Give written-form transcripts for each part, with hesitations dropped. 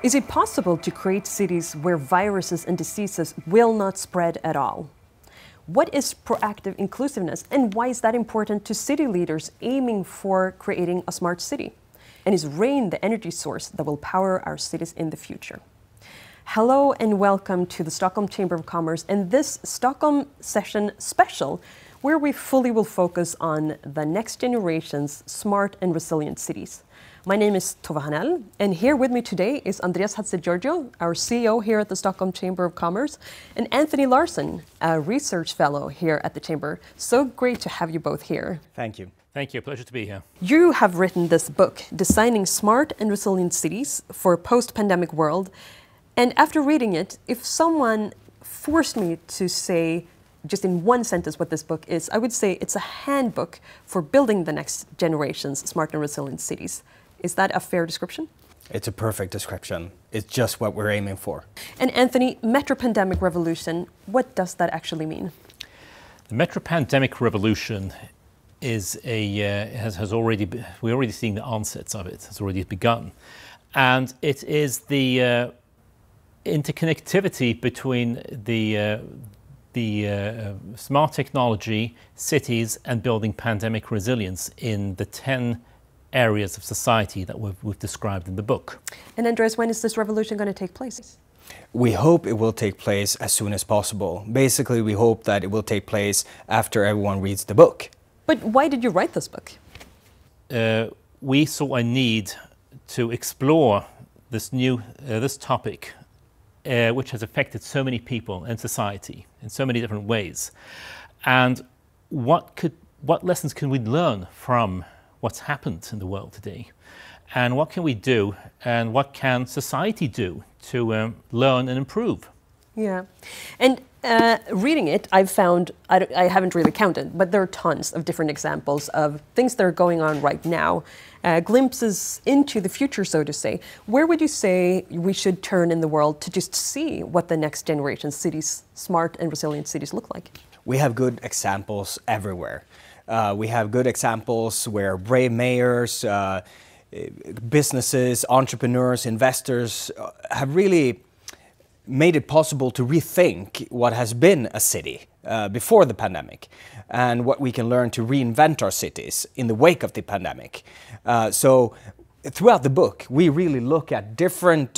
Is it possible to create cities where viruses and diseases will not spread at all? What is proactive inclusiveness, and why is that important to city leaders aiming for creating a smart city? And is rain the energy source that will power our cities in the future? Hello and welcome to the Stockholm Chamber of Commerce and this Stockholm Session Special, where we fully will focus on the next generation's smart and resilient cities. My name is Tova Hanel, and here with me today is Andreas Hatzigeorgiou, our CEO here at the Stockholm Chamber of Commerce, and Anthony Larsson, a research fellow here at the Chamber. So great to have you both here. Thank you. Thank you. Pleasure to be here. You have written this book, Designing Smart and Resilient Cities for a Post-Pandemic World. And after reading it, if someone forced me to say just in one sentence what this book is, I would say it's a handbook for building the next generation's smart and resilient cities. Is that a fair description? It's a perfect description. It's just what we're aiming for. And Anthony, metropandemic revolution, what does that actually mean? The metropandemic revolution is we're already seeing the onsets of it. It's already begun. And it is the interconnectivity between the smart technology, cities, and building pandemic resilience in the 10 areas of society that we've described in the book. And Andreas, when is this revolution going to take place? We hope it will take place as soon as possible. Basically, we hope that it will take place after everyone reads the book. But why did you write this book? We saw a need to explore this topic, which has affected so many people in society in so many different ways. And what lessons can we learn from what's happened in the world today, and what can we do, and what can society do to learn and improve? Yeah, and reading it, I've found, I haven't really counted, but there are tons of different examples of things that are going on right now, glimpses into the future, so to say. Where would you say we should turn in the world to just see what the next generation cities, smart and resilient cities, look like? We have good examples everywhere. We have good examples where brave mayors, businesses, entrepreneurs, investors have really made it possible to rethink what has been a city before the pandemic and what we can learn to reinvent our cities in the wake of the pandemic. So throughout the book, we really look at different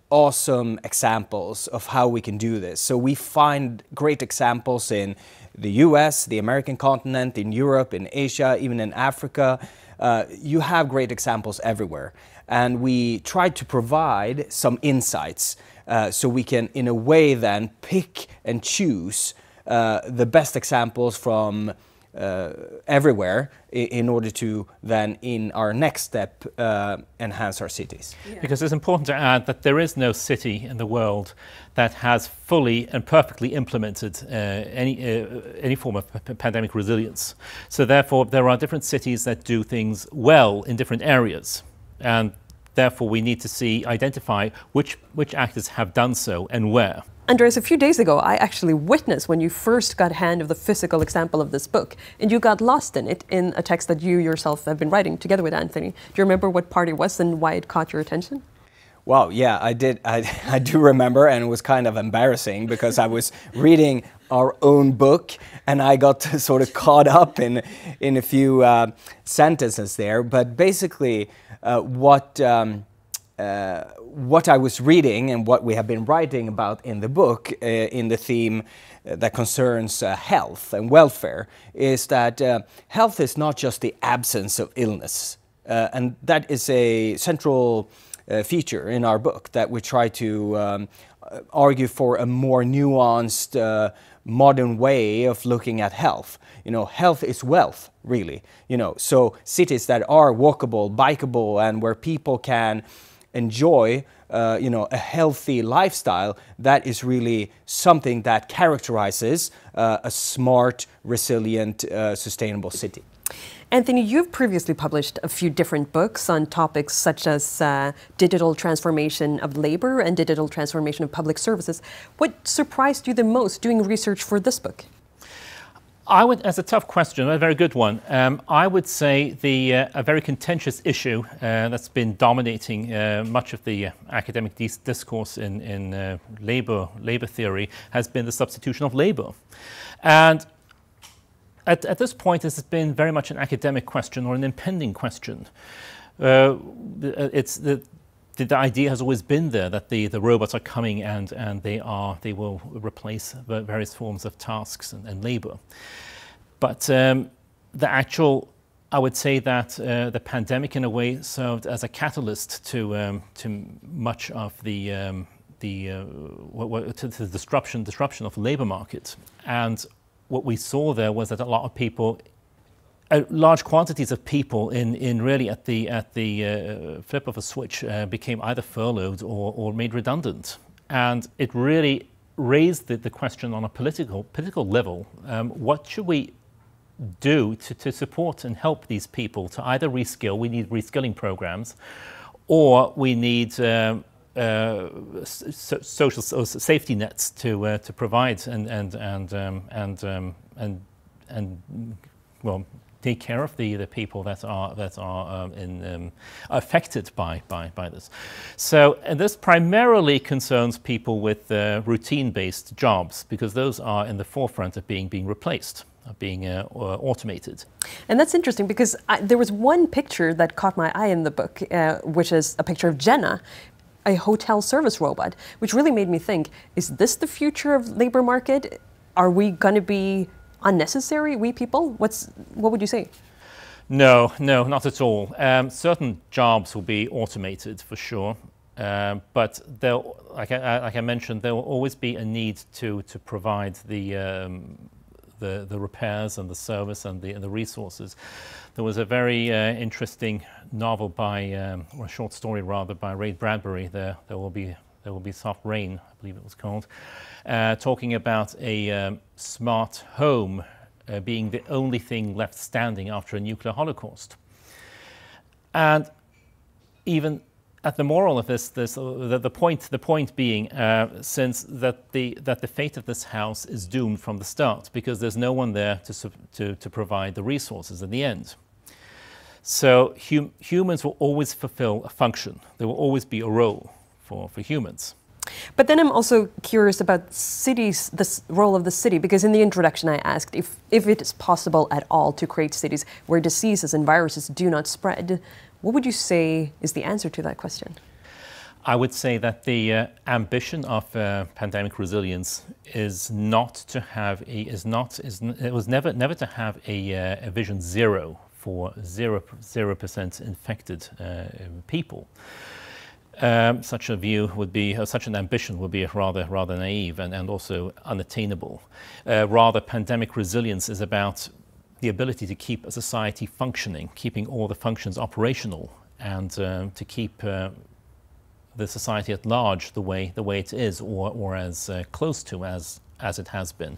awesome examples of how we can do this. So we find great examples in the US, the American continent, in Europe, in Asia, even in Africa. You have great examples everywhere. And we try to provide some insights so we can, in a way, then pick and choose the best examples from everywhere in order to then, in our next step, enhance our cities. Yeah. Because it's important to add that there is no city in the world that has fully and perfectly implemented any form of pandemic resilience. So therefore, there are different cities that do things well in different areas. And therefore, we need to identify which actors have done so and where. Andreas, a few days ago, I actually witnessed when you first got hand of the physical example of this book, and you got lost in it in a text that you yourself have been writing together with Anthony. Do you remember what part it was and why it caught your attention? Well, yeah, I did. I do remember, and it was kind of embarrassing because I was reading our own book, and I got sort of caught up in a few sentences there. But basically, what I was reading and what we have been writing about in the book, in the theme that concerns health and welfare, is that health is not just the absence of illness. And that is a central feature in our book, that we try to argue for a more nuanced, modern way of looking at health. You know, health is wealth, really. You know, so cities that are walkable, bikeable, and where people can enjoy a healthy lifestyle, that is really something that characterizes a smart, resilient, sustainable city. Anthony, you've previously published a few different books on topics such as digital transformation of labor and digital transformation of public services. What surprised you the most doing research for this book? That's a tough question, a very good one. I would say a very contentious issue that's been dominating much of the academic discourse in labor theory has been the substitution of labor. And at this point, this has been very much an academic question or an impending question. The idea has always been there that the robots are coming and they will replace various forms of tasks and labor. But I would say that the pandemic in a way served as a catalyst to much of the disruption of the labor market. And what we saw there was that a lot of people, large quantities of people in really at the flip of a switch became either furloughed or made redundant. And it really raised the question on a political level. What should we do to support and help these people to either reskill? We need reskilling programs, or we need social safety nets to provide and take care of the people that are affected by this. So, and this primarily concerns people with routine-based jobs, because those are in the forefront of being replaced, of being automated. And that's interesting, because there was one picture that caught my eye in the book, which is a picture of Jenna, a hotel service robot, which really made me think, is this the future of labor market? Are we going to be unnecessary, we people? What would you say? No, not at all. Certain jobs will be automated for sure, but like I mentioned, there will always be a need to provide the repairs and the service and the resources. There was a very interesting novel or a short story rather, by Ray Bradbury. There will be soft rain, I believe it was called, talking about a smart home being the only thing left standing after a nuclear holocaust. And even at the moral of this, the point being, since that the fate of this house is doomed from the start, because there's no one there to provide the resources in the end. So humans will always fulfill a function. There will always be a role for humans. But then I'm also curious about cities, the role of the city, because in the introduction I asked if it is possible at all to create cities where diseases and viruses do not spread. What would you say is the answer to that question? I would say that the ambition of pandemic resilience is not to have never to have a vision zero for 0% infected people. Such a view would be, such an ambition would be rather naive and also unattainable. Rather, pandemic resilience is about the ability to keep a society functioning, keeping all the functions operational, and to keep the society at large the way it is, or as close to as it has been,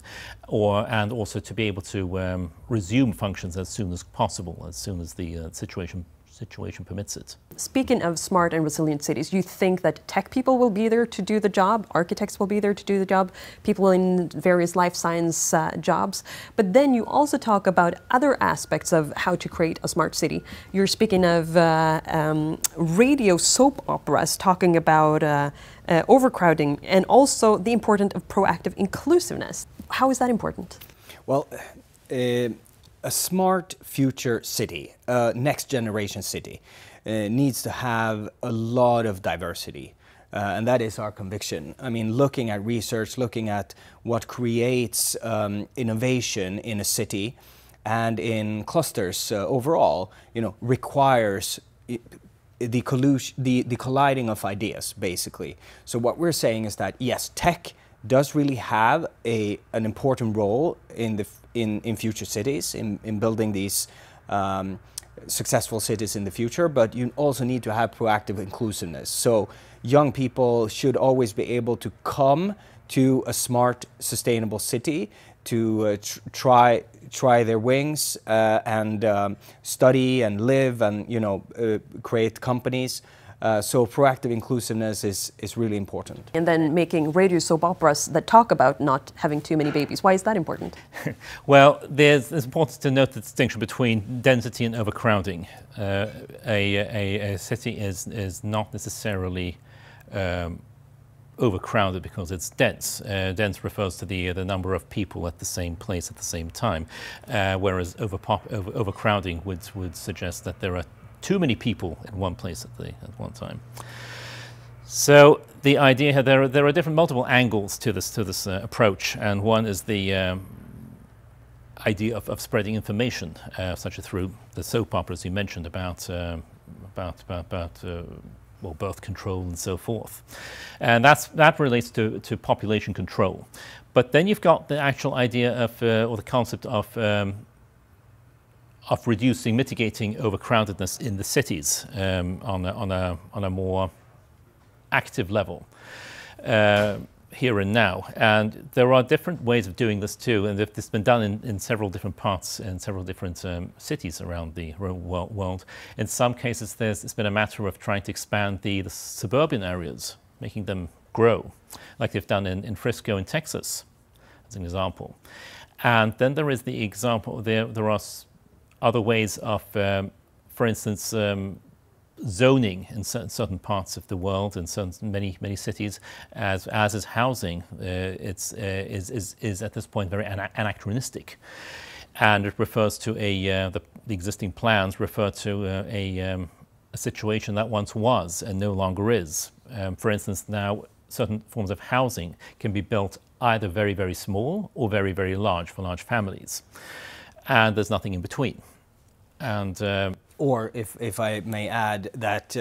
and also to be able to resume functions as soon as possible, as soon as the situation permits it. Speaking of smart and resilient cities, you think that tech people will be there to do the job, architects will be there to do the job, people in various life science jobs, but then you also talk about other aspects of how to create a smart city. You're speaking of radio soap operas talking about overcrowding, and also the importance of proactive inclusiveness. How is that important? Well, a smart future city, a next generation city, needs to have a lot of diversity. And that is our conviction. I mean, looking at research, looking at what creates innovation in a city and in clusters overall, requires the colliding of ideas, basically. So what we're saying is that, yes, tech does really have an important role in future cities, in building these successful cities in the future, but you also need to have proactive inclusiveness. So young people should always be able to come to a smart, sustainable city to try their wings and study and live and create companies. So proactive inclusiveness is really important. And then making radio soap operas that talk about not having too many babies. Why is that important? Well, it's important to note the distinction between density and overcrowding. A city is not necessarily overcrowded because it's dense. Dense refers to the number of people at the same place at the same time, whereas overcrowding would suggest that there are too many people in one place at one time. So the idea here, there are different multiple angles to this approach, and one is the idea of spreading information, such as through the soap operas you mentioned about well, birth control and so forth, and that relates to population control. But then you've got the actual idea of or the concept of mitigating overcrowdedness in the cities on a more active level here and now. And there are different ways of doing this too, and it's been done in several different parts in several different cities around the world. In some cases, it's been a matter of trying to expand the suburban areas, making them grow, like they've done in Frisco in Texas, as an example. And then there is the example, there are other ways of, for instance, zoning in certain parts of the world, in many cities, as is housing. Is at this point very anachronistic, and it refers to the existing plans refer to a situation that once was and no longer is. For instance, now certain forms of housing can be built either very, very small or very, very large for large families, and there's nothing in between. And or if I may add that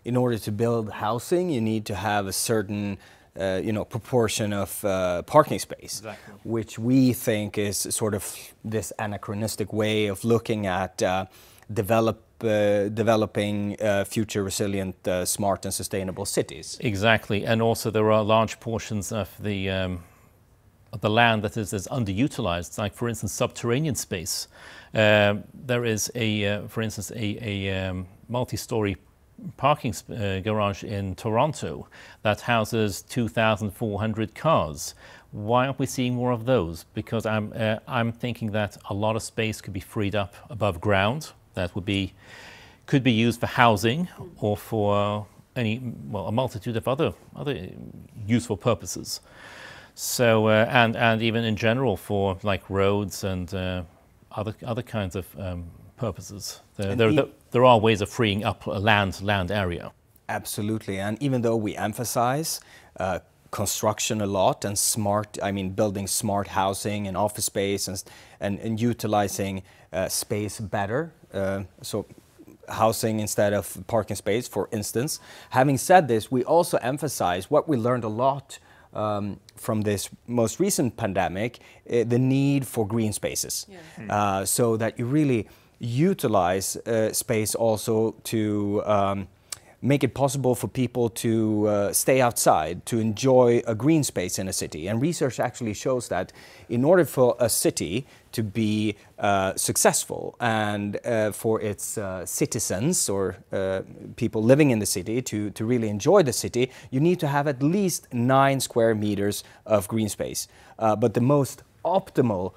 in order to build housing, you need to have a certain proportion of parking space, exactly, which we think is sort of this anachronistic way of looking at developing future resilient, smart and sustainable cities. Exactly, and also there are large portions of the land that is underutilized, like for instance subterranean space. There is for instance a multi-story parking garage in Toronto that houses 2,400 cars. Why aren't we seeing more of those? Because I'm thinking that a lot of space could be freed up above ground that could be used for housing or for a multitude of other useful purposes. So and even in general for like roads and other kinds of purposes. There are ways of freeing up a land area. Absolutely, and even though we emphasize construction a lot and building smart housing and office space and utilizing space better, so housing instead of parking space, for instance. Having said this, we also emphasize what we learned a lot from this most recent pandemic, the need for green spaces, so that you really utilize space also to make it possible for people to stay outside, to enjoy a green space in a city. And research actually shows that in order for a city to be successful and for its citizens or people living in the city to really enjoy the city, you need to have at least 9 square meters of green space. But the most optimal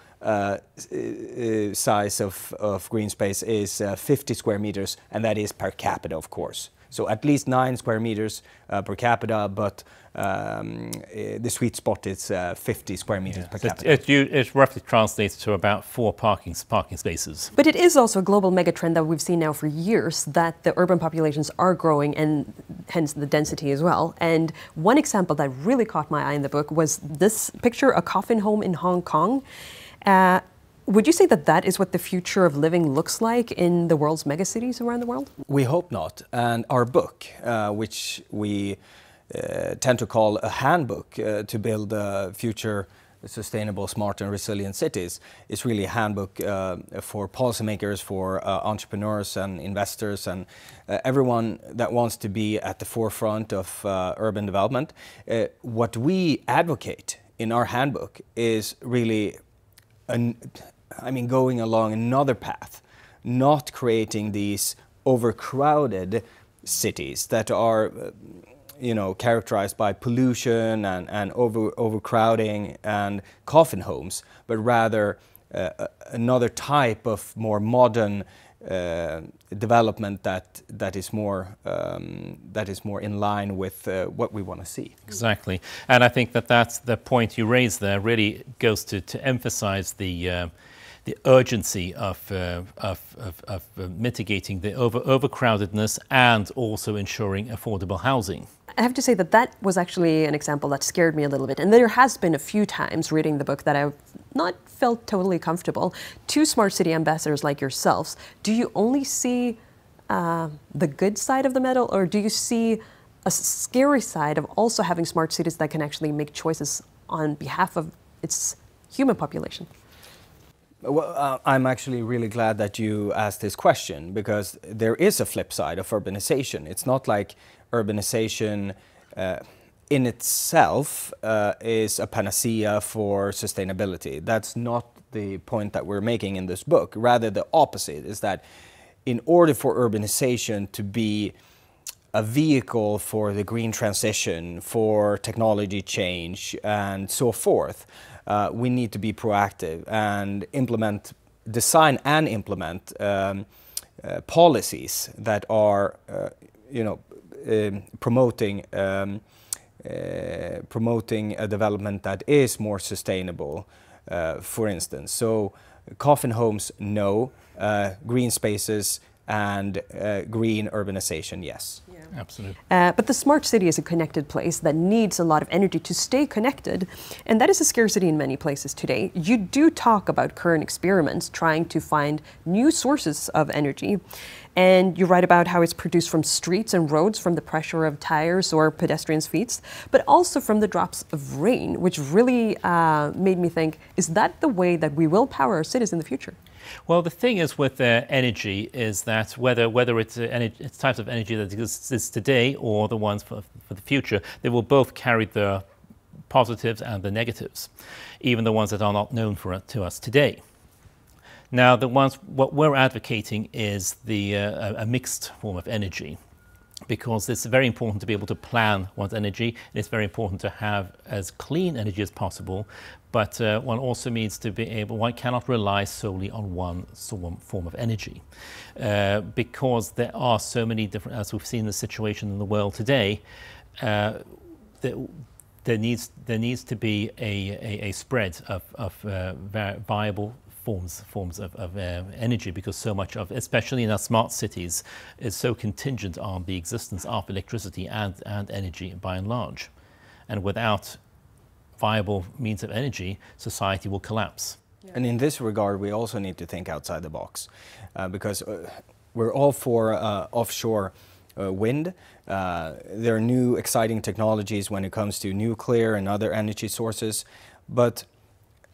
size of green space is 50 square meters, and that is per capita, of course. So at least 9 square meters per capita, but the sweet spot is 50 square meters per capita. It roughly translates to about 4 parking spaces. But it is also a global megatrend that we've seen now for years, that the urban populations are growing and hence the density as well. And one example that really caught my eye in the book was this picture, a coffin home in Hong Kong. Would you say that that is what the future of living looks like in the world's megacities around the world? We hope not. And our book, which we tend to call a handbook to build future sustainable, smart and resilient cities, is really a handbook for policymakers, for entrepreneurs and investors and everyone that wants to be at the forefront of urban development. What we advocate in our handbook is really going along another path, not creating these overcrowded cities that are characterized by pollution and overcrowding and coffin homes, but rather another type of more modern development that is more in line with what we want to see. Exactly, and I think that's the point you raised there. Really goes to emphasize the urgency of mitigating the overcrowdedness and also ensuring affordable housing. I have to say that was actually an example that scared me a little bit. And there has been a few times reading the book that I've not felt totally comfortable. Two smart city ambassadors like yourselves, do you only see the good side of the medal, or do you see a scary side of also having smart cities that can actually make choices on behalf of its human population? Well, I'm actually really glad that you asked this question, because there is a flip side of urbanization. It's not like urbanization in itself is a panacea for sustainability. That's not the point that we're making in this book. Rather, the opposite is that in order for urbanization to be a vehicle for the green transition, for technology change, and so forth, we need to be proactive and design and implement policies that are, promoting a development that is more sustainable. For instance, so coffin homes, no. Green spaces and green urbanization, yes. Yeah. Absolutely. But the smart city is a connected place that needs a lot of energy to stay connected, and that is a scarcity in many places today. You do talk about current experiments trying to find new sources of energy, and you write about how it's produced from streets and roads, from the pressure of tires or pedestrians' feet, but also from the drops of rain, which really made me think, is that the way that we will power our cities in the future? Well, the thing is with energy is that whether it's types of energy that exists today or the ones for the future, they will both carry the positives and the negatives, even the ones that are not known to us today. Now, what we're advocating is a mixed form of energy, because it's very important to be able to plan one's energy, and it's very important to have as clean energy as possible, but one also needs to be one cannot rely solely on one form of energy, because there are so many different, as we've seen the situation in the world today, there needs to be a spread of viable forms of energy, because so much of, especially in our smart cities, is so contingent on the existence of electricity and energy by and large. And without viable means of energy, society will collapse. Yeah. And in this regard, we also need to think outside the box, because we're all for offshore wind. There are new exciting technologies when it comes to nuclear and other energy sources. But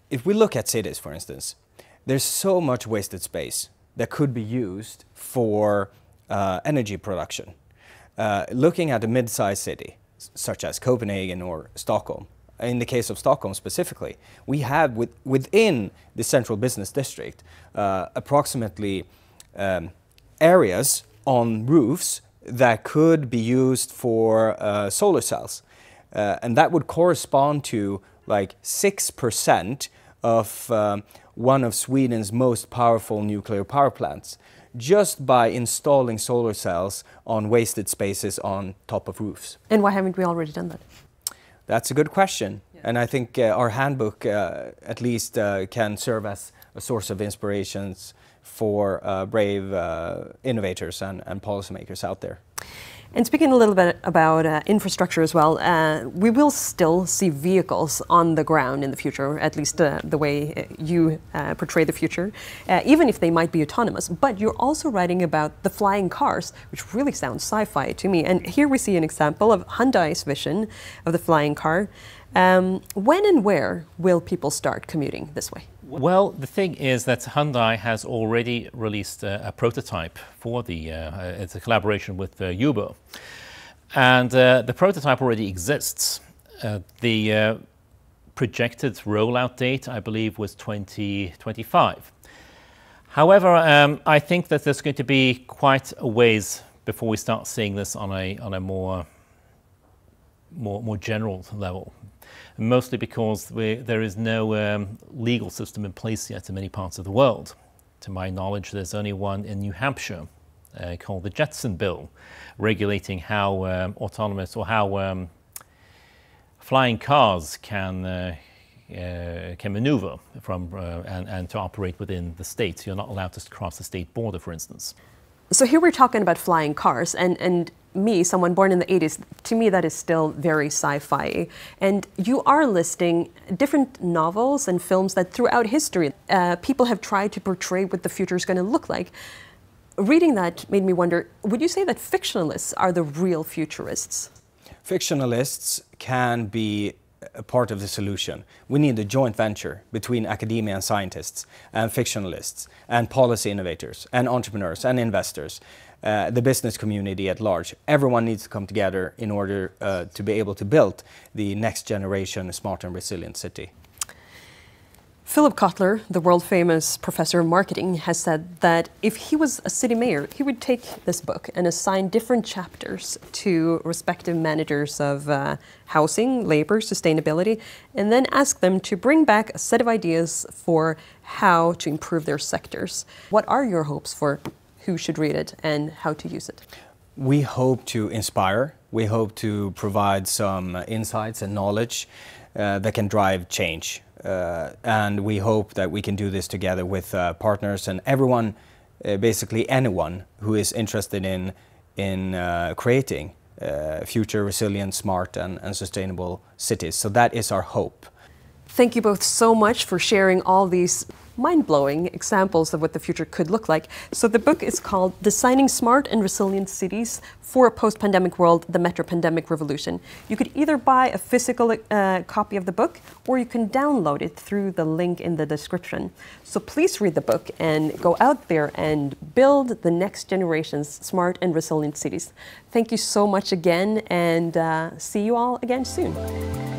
if we look at cities, for instance, there's so much wasted space that could be used for energy production. Looking at a mid-sized city, such as Copenhagen or Stockholm, in the case of Stockholm specifically, we have within the central business district approximately areas on roofs that could be used for solar cells. And that would correspond to like 6% of one of Sweden's most powerful nuclear power plants, just by installing solar cells on wasted spaces on top of roofs. And why haven't we already done that? That's a good question. Yeah. And I think our handbook at least can serve as a source of inspirations for brave innovators and policymakers out there. And speaking a little bit about infrastructure as well, we will still see vehicles on the ground in the future, at least the way you portray the future, even if they might be autonomous. But you're also writing about the flying cars, which really sounds sci-fi to me. And here we see an example of Hyundai's vision of the flying car. When and where will people start commuting this way? Well, the thing is that Hyundai has already released a prototype for it's a collaboration with Uber. And the prototype already exists. The projected rollout date, I believe, was 2025. However, I think that there's going to be quite a ways before we start seeing this on a more general level. Mostly because there is no legal system in place yet in many parts of the world. To my knowledge, there's only one in New Hampshire called the Jetson Bill, regulating how autonomous or how flying cars can maneuver from and to operate within the state. You're not allowed to cross the state border, for instance. So here we're talking about flying cars, and me, someone born in the 80s, to me that is still very sci-fi. And you are listing different novels and films that throughout history people have tried to portray what the future is going to look like. Reading that made me wonder, would you say that fictionalists are the real futurists? Fictionalists can be a part of the solution. We need a joint venture between academia and scientists and fictionalists and policy innovators and entrepreneurs and investors, the business community at large. Everyone needs to come together in order to be able to build the next generation smart and resilient city. Philip Kotler, the world-famous professor of marketing, has said that if he was a city mayor, he would take this book and assign different chapters to respective managers of housing, labor, sustainability, and then ask them to bring back a set of ideas for how to improve their sectors. What are your hopes for who should read it and how to use it? We hope to inspire. We hope to provide some insights and knowledge that can drive change. And we hope that we can do this together with partners and everyone, basically anyone who is interested in creating future resilient, smart and sustainable cities. So that is our hope. Thank you both so much for sharing all these mind-blowing examples of what the future could look like. So the book is called Designing Smart and Resilient Cities for a Post-Pandemic World, the Metropandemic Revolution. You could either buy a physical copy of the book or you can download it through the link in the description. So please read the book and go out there and build the next generation's smart and resilient cities. Thank you so much again, and see you all again soon.